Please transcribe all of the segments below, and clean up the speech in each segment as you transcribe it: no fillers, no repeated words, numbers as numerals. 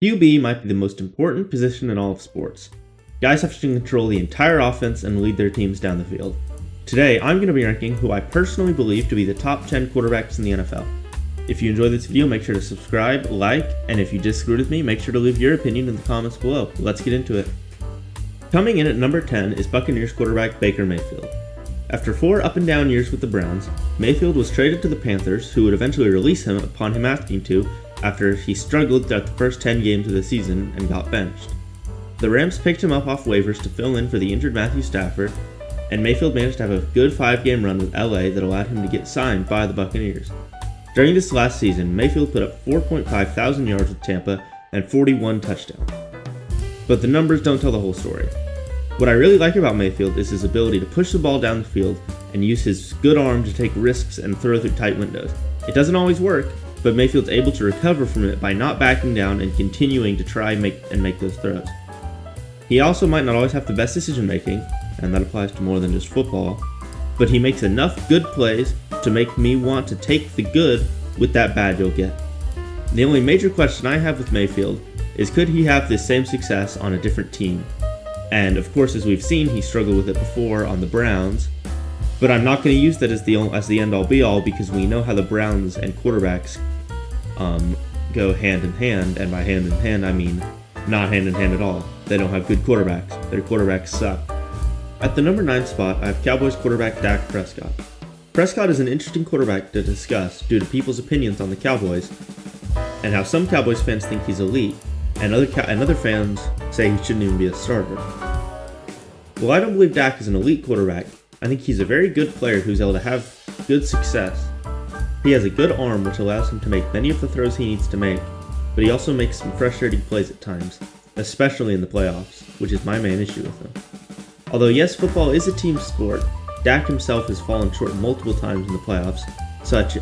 QB might be the most important position in all of sports. Guys have to control the entire offense and lead their teams down the field. Today, I'm going to be ranking who I personally believe to be the top 10 quarterbacks in the NFL. If you enjoyed this video, make sure to subscribe, like, and if you disagree with me, make sure to leave your opinion in the comments below. Let's get into it. Coming in at number 10 is Buccaneers quarterback Baker Mayfield. After 4 up and down years with the Browns, Mayfield was traded to the Panthers, who would eventually release him upon him asking to, after he struggled throughout the first 10 games of the season and got benched. The Rams picked him up off waivers to fill in for the injured Matthew Stafford, and Mayfield managed to have a good 5-game run with LA that allowed him to get signed by the Buccaneers. During this last season, Mayfield put up 4.5 thousand yards with Tampa and 41 touchdowns. But the numbers don't tell the whole story. What I really like about Mayfield is his ability to push the ball down the field and use his good arm to take risks and throw through tight windows. It doesn't always work, but Mayfield's able to recover from it by not backing down and continuing to try and make those throws. He also might not always have the best decision making, and that applies to more than just football, but he makes enough good plays to make me want to take the good with that bad you'll get. The only major question I have with Mayfield is, could he have this same success on a different team? And of course, as we've seen, he struggled with it before on the Browns, but I'm not going to use that as the end-all be-all, because we know how the Browns and quarterbacks go hand in hand, and by hand in hand I mean not hand in hand at all. They don't have good quarterbacks. Their quarterbacks suck. At the number 9 spot, I have Cowboys quarterback Dak Prescott. Prescott is an interesting quarterback to discuss due to people's opinions on the Cowboys, and how some Cowboys fans think he's elite, and other fans say he shouldn't even be a starter. Well, I don't believe Dak is an elite quarterback. I think he's a very good player who's able to have good success. He has a good arm which allows him to make many of the throws he needs to make, but he also makes some frustrating plays at times, especially in the playoffs, which is my main issue with him. Although yes, football is a team sport, Dak himself has fallen short multiple times in the playoffs, such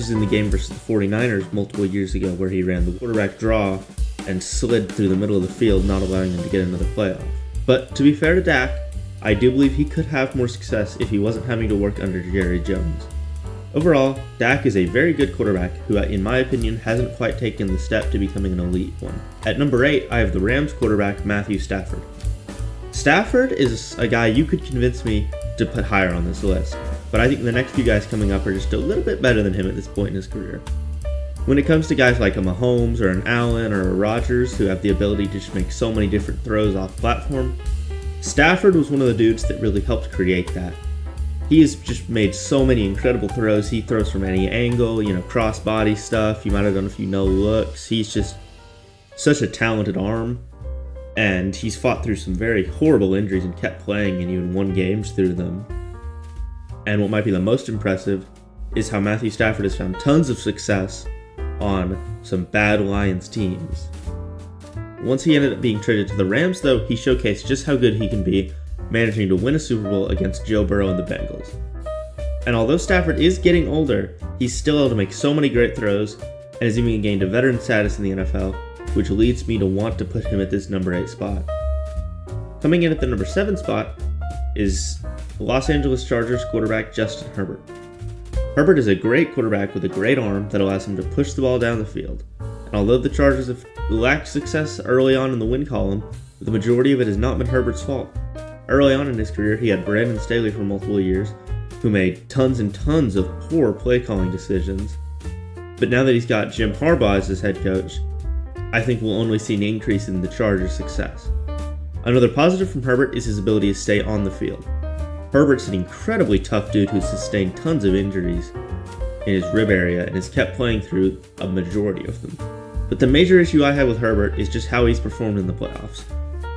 as in the game versus the 49ers multiple years ago, where he ran the quarterback draw and slid through the middle of the field, not allowing them to get another playoff. But to be fair to Dak, I do believe he could have more success if he wasn't having to work under Jerry Jones. Overall, Dak is a very good quarterback who, in my opinion, hasn't quite taken the step to becoming an elite one. At number 8, I have the Rams quarterback Matthew Stafford. Stafford is a guy you could convince me to put higher on this list, but I think the next few guys coming up are just a little bit better than him at this point in his career. When it comes to guys like a Mahomes or an Allen or a Rodgers who have the ability to just make so many different throws off platform, Stafford was one of the dudes that really helped create that. He has just made so many incredible throws. He throws from any angle, cross-body stuff. You might have done a few no-looks. He's just such a talented arm. And he's fought through some very horrible injuries and kept playing and even won games through them. And what might be the most impressive is how Matthew Stafford has found tons of success on some bad Lions teams. Once he ended up being traded to the Rams, though, he showcased just how good he can be, managing to win a Super Bowl against Joe Burrow and the Bengals. And although Stafford is getting older, he's still able to make so many great throws, and has even gained a veteran status in the NFL, which leads me to want to put him at this number 8 spot. Coming in at the number 7 spot is Los Angeles Chargers quarterback Justin Herbert. Herbert is a great quarterback with a great arm that allows him to push the ball down the field. And although the Chargers have lacked success early on in the win column, the majority of it has not been Herbert's fault. Early on in his career, he had Brandon Staley for multiple years, who made tons and tons of poor play calling decisions. But now that he's got Jim Harbaugh as his head coach, I think we'll only see an increase in the Chargers' success. Another positive from Herbert is his ability to stay on the field. Herbert's an incredibly tough dude who's sustained tons of injuries in his rib area and has kept playing through a majority of them. But the major issue I have with Herbert is just how he's performed in the playoffs.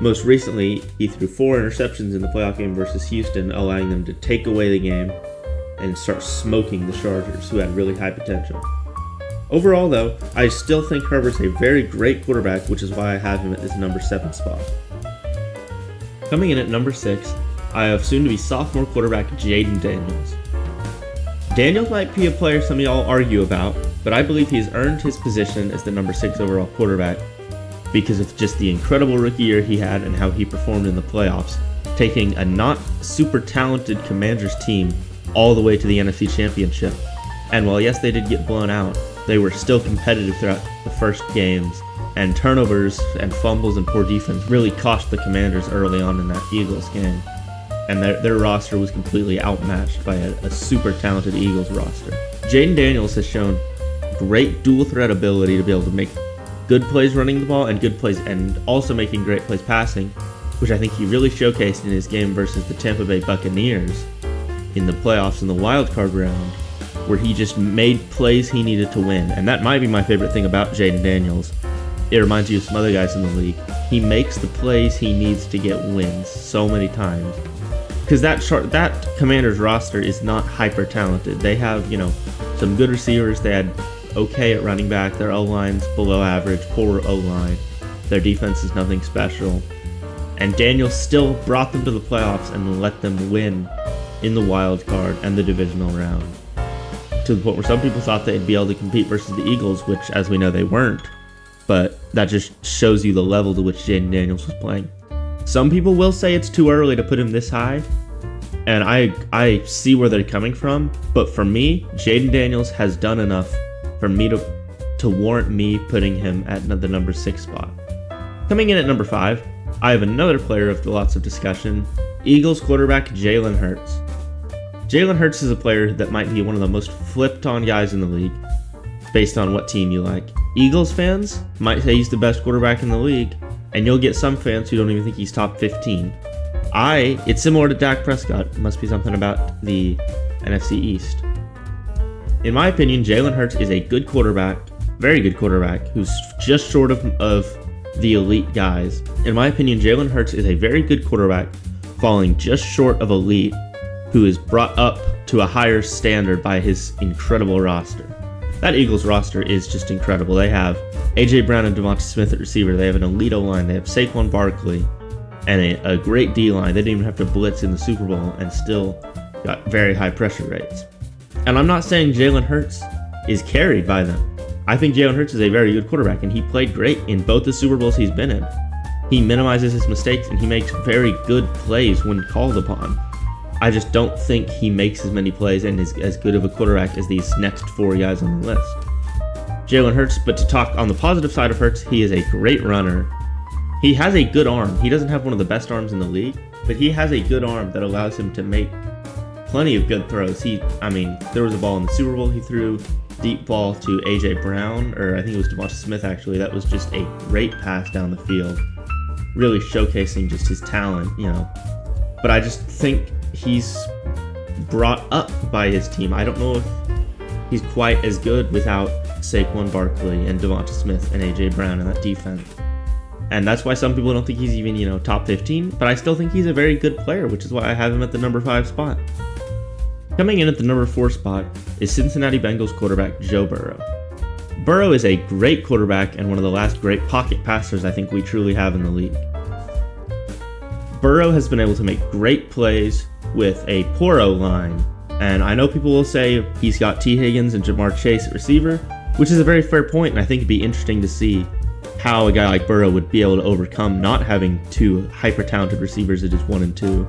Most recently, he threw 4 interceptions in the playoff game versus Houston, allowing them to take away the game and start smoking the Chargers, who had really high potential. Overall, though, I still think Herbert's a very great quarterback, which is why I have him at this number 7 spot. Coming in at number 6, I have soon-to-be sophomore quarterback Jaden Daniels. Daniels might be a player some of y'all argue about, but I believe he's earned his position as the number 6 overall quarterback because of just the incredible rookie year he had and how he performed in the playoffs, taking a not super talented Commanders team all the way to the NFC Championship. And while yes, they did get blown out, they were still competitive throughout the first games And turnovers and fumbles and poor defense really cost the Commanders early on in that Eagles game. And their roster was completely outmatched by a super talented Eagles roster. Jaden Daniels has shown great dual threat ability to be able to make good plays running the ball and good plays, and also making great plays passing, which I think he really showcased in his game versus the Tampa Bay Buccaneers in the playoffs in the wild card round, where he just made plays he needed to win. And that might be my favorite thing about Jaden Daniels. It reminds you of some other guys in the league. He makes the plays he needs to get wins so many times. Because that Commanders roster is not hyper talented. They have, some good receivers. They had okay at running back. Their O-line's below average, poor O-line. Their defense is nothing special. And Daniels still brought them to the playoffs and let them win in the wild card and the divisional round. To the point where some people thought they'd be able to compete versus the Eagles, which, as we know, they weren't. But that just shows you the level to which Jaden Daniels was playing. Some people will say it's too early to put him this high, and I see where they're coming from. But for me, Jaden Daniels has done enough for me to warrant me putting him at the number 6 spot. Coming in at number 5, I have another player of lots of discussion, Eagles quarterback Jalen Hurts. Jalen Hurts is a player that might be one of the most flipped on guys in the league, based on what team you like. Eagles fans might say he's the best quarterback in the league, and you'll get some fans who don't even think he's top 15. It's similar to Dak Prescott. It must be something about the NFC East. In my opinion, Jalen Hurts is a good quarterback, very good quarterback, who's just short of the elite guys. In my opinion, Jalen Hurts is a very good quarterback, falling just short of elite, who is brought up to a higher standard by his incredible roster. That Eagles roster is just incredible. They have A.J. Brown and Devonta Smith at receiver. They have an elite O-line. They have Saquon Barkley and a great D-line. They didn't even have to blitz in the Super Bowl and still got very high pressure rates. And I'm not saying Jalen Hurts is carried by them. I think Jalen Hurts is a very good quarterback, and he played great in both the Super Bowls he's been in. He minimizes his mistakes, and he makes very good plays when called upon. I just don't think he makes as many plays and is as good of a quarterback as these next 4 guys on the list. Jalen Hurts, but to talk on the positive side of Hurts, he is a great runner. He has a good arm. He doesn't have one of the best arms in the league, but he has a good arm that allows him to make plenty of good throws. There was a ball in the Super Bowl he threw, deep ball to A.J. Brown, or I think it was Devonta Smith actually. That was just a great pass down the field, really showcasing just his talent, But I just think he's brought up by his team. I don't know if he's quite as good without Saquon Barkley and Devonta Smith and A.J. Brown in that defense. And that's why some people don't think he's even, top 15, but I still think he's a very good player, which is why I have him at the number 5 spot. Coming in at the number 4 spot is Cincinnati Bengals quarterback Joe Burrow. Burrow is a great quarterback and one of the last great pocket passers I think we truly have in the league. Burrow has been able to make great plays with a poor O-line, and I know people will say he's got T. Higgins and Jamar Chase at receiver, which is a very fair point, and I think it'd be interesting to see how a guy like Burrow would be able to overcome not having 2 hyper-talented receivers at just 1 and 2.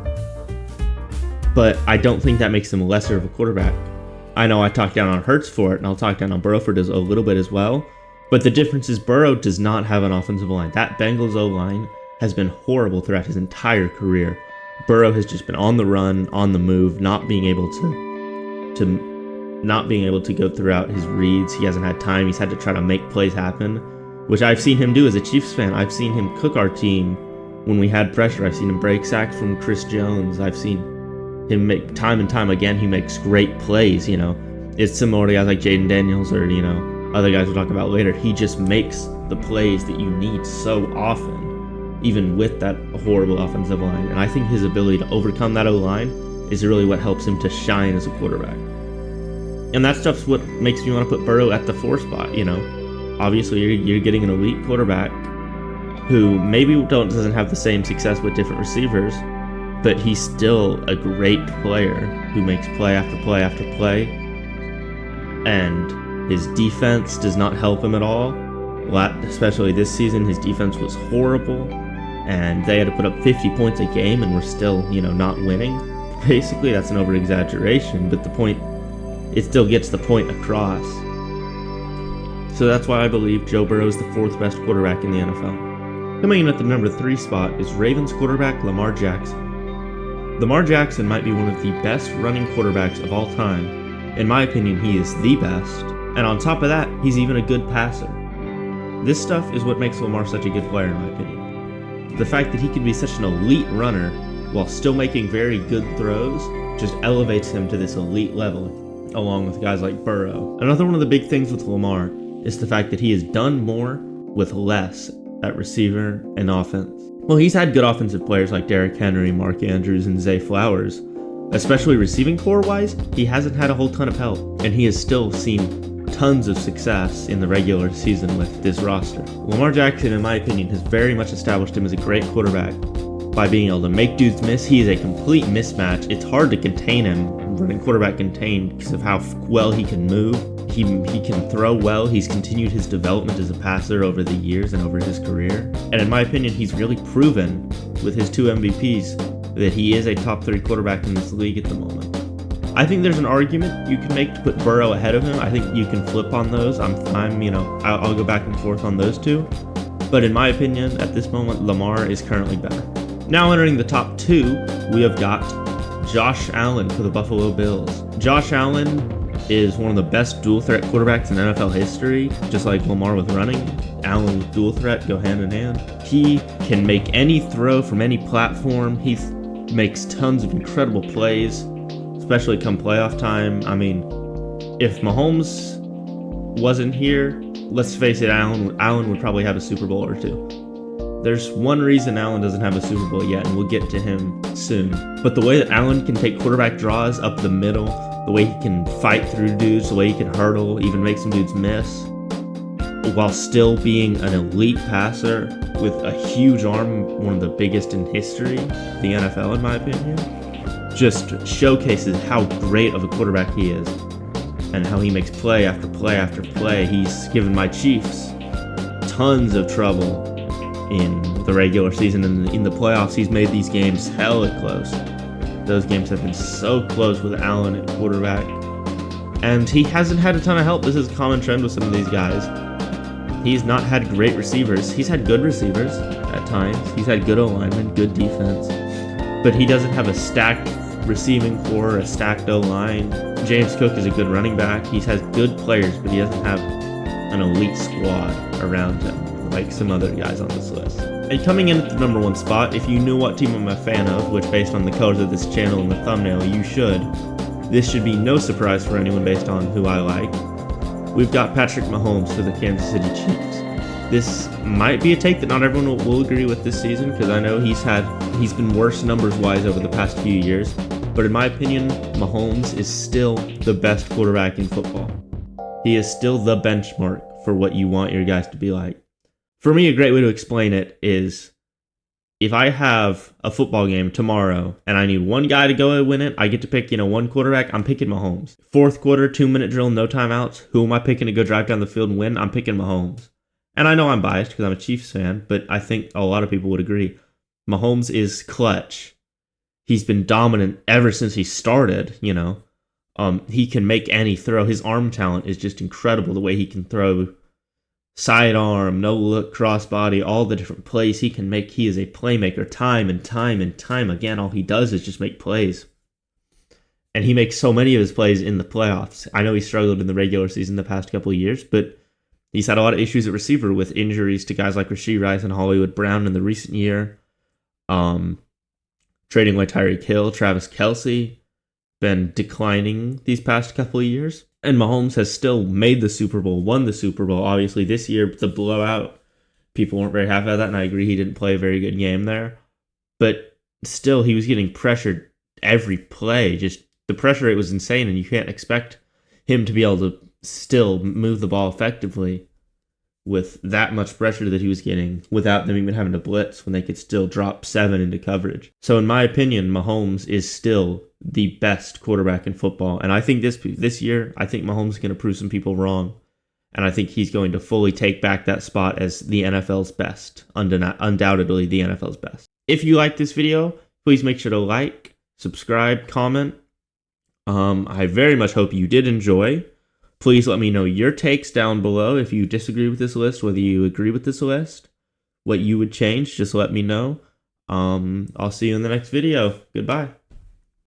But I don't think that makes him lesser of a quarterback. I know I talked down on Hurts for it, and I'll talk down on Burrow for it a little bit as well, but the difference is Burrow does not have an offensive line. That Bengals O-line has been horrible throughout his entire career. Burrow has just been on the run, on the move, not being able to go throughout his reads. He hasn't had time. He's had to try to make plays happen, which I've seen him do as a Chiefs fan. I've seen him cook our team when we had pressure. I've seen him break sacks from Chris Jones. I've seen him make time and time again. He makes great plays. It's similar to guys like Jaden Daniels or other guys we'll talk about later. He just makes the plays that you need so often, even with that horrible offensive line. And I think his ability to overcome that O-line is really what helps him to shine as a quarterback. And that stuff's what makes me want to put Burrow at the 4 spot. Obviously you're getting an elite quarterback who maybe doesn't have the same success with different receivers, but he's still a great player who makes play after play after play. And his defense does not help him at all. Especially this season, his defense was horrible, and they had to put up 50 points a game and we're still, not winning. Basically, that's an over-exaggeration, but it still gets the point across. So that's why I believe Joe Burrow is the 4th best quarterback in the NFL. Coming in at the number 3 spot is Ravens quarterback Lamar Jackson. Lamar Jackson might be one of the best running quarterbacks of all time. In my opinion, he is the best. And on top of that, he's even a good passer. This stuff is what makes Lamar such a good player, in my opinion. The fact that he can be such an elite runner while still making very good throws just elevates him to this elite level, along with guys like Burrow. Another one of the big things with Lamar is the fact that he has done more with less at receiver and offense. Well, he's had good offensive players like Derrick Henry, Mark Andrews, and Zay Flowers. Especially receiving core-wise, he hasn't had a whole ton of help, and he has still seen tons of success in the regular season with this roster. Lamar Jackson, in my opinion, has very much established him as a great quarterback by being able to make dudes miss. He is a complete mismatch. It's hard to contain him, running quarterback contained, because of how well he can move. He can throw well. He's continued his development as a passer over the years and over his career. And in my opinion, he's really proven with his 2 MVPs that he is a top 3 quarterback in this league at the moment. I think there's an argument you can make to put Burrow ahead of him. I think you can flip on those. I'll go back and forth on those two. But in my opinion, at this moment, Lamar is currently better. Now entering the top 2, we have got Josh Allen for the Buffalo Bills. Josh Allen is one of the best dual threat quarterbacks in NFL history, just like Lamar with running. Allen with dual threat go hand in hand. He can make any throw from any platform. He makes tons of incredible plays, especially come playoff time. I mean, if Mahomes wasn't here, let's face it, Allen would probably have a Super Bowl or 2. There's one reason Allen doesn't have a Super Bowl yet, and we'll get to him soon. But the way that Allen can take quarterback draws up the middle, the way he can fight through dudes, the way he can hurdle, even make some dudes miss, while still being an elite passer with a huge arm, one of the biggest in history, the NFL in my opinion, just showcases how great of a quarterback he is and how he makes play after play after play. He's given my Chiefs tons of trouble in the regular season, and in the playoffs he's made these games hella close. Those games have been so close with Allen at quarterback, and he hasn't had a ton of help. This is a common trend with some of these guys. He's not had great receivers. He's had good receivers at times. He's had good alignment, good defense, but he doesn't have a stacked receiving core, a stacked O-line. James Cook is a good running back. He has good players, but he doesn't have an elite squad around him like some other guys on this list. And coming in at the number 1 spot, if you knew what team I'm a fan of, which based on the colors of this channel and the thumbnail, you should. This should be no surprise for anyone based on who I like. We've got Patrick Mahomes for the Kansas City Chiefs. This might be a take that not everyone will agree with this season, because I know he's been worse numbers-wise over the past few years. But in my opinion, Mahomes is still the best quarterback in football. He is still the benchmark for what you want your guys to be like. For me, a great way to explain it is, if I have a football game tomorrow and I need one guy to go and win it, I get to pick, one quarterback, I'm picking Mahomes. 4th quarter, 2-minute drill, no timeouts. Who am I picking to go drive down the field and win? I'm picking Mahomes. And I know I'm biased because I'm a Chiefs fan, but I think a lot of people would agree. Mahomes is clutch. He's been dominant ever since he started, He can make any throw. His arm talent is just incredible, the way he can throw. Sidearm, no look, crossbody, all the different plays he can make. He is a playmaker time and time and time again. All he does is just make plays. And he makes so many of his plays in the playoffs. I know he struggled in the regular season the past couple of years, but he's had a lot of issues at receiver with injuries to guys like Rashee Rice and Hollywood Brown in the recent year. Trading away Tyreek Hill, Travis Kelce, been declining these past couple of years. And Mahomes has still made the Super Bowl, won the Super Bowl. Obviously, this year, the blowout, people weren't very happy about that, and I agree he didn't play a very good game there. But still, he was getting pressured every play. Just the pressure rate was insane, and you can't expect him to be able to still move the ball effectively with that much pressure that he was getting without them even having to blitz when they could still drop 7 into coverage. So in my opinion, Mahomes is still the best quarterback in football. And I think this year, I think Mahomes is going to prove some people wrong. And I think he's going to fully take back that spot as the NFL's best. Undoubtedly the NFL's best. If you like this video, please make sure to like, subscribe, comment. I very much hope you did enjoy. Please let me know your takes down below if you disagree with this list, whether you agree with this list, what you would change, just let me know. I'll see you in the next video. Goodbye.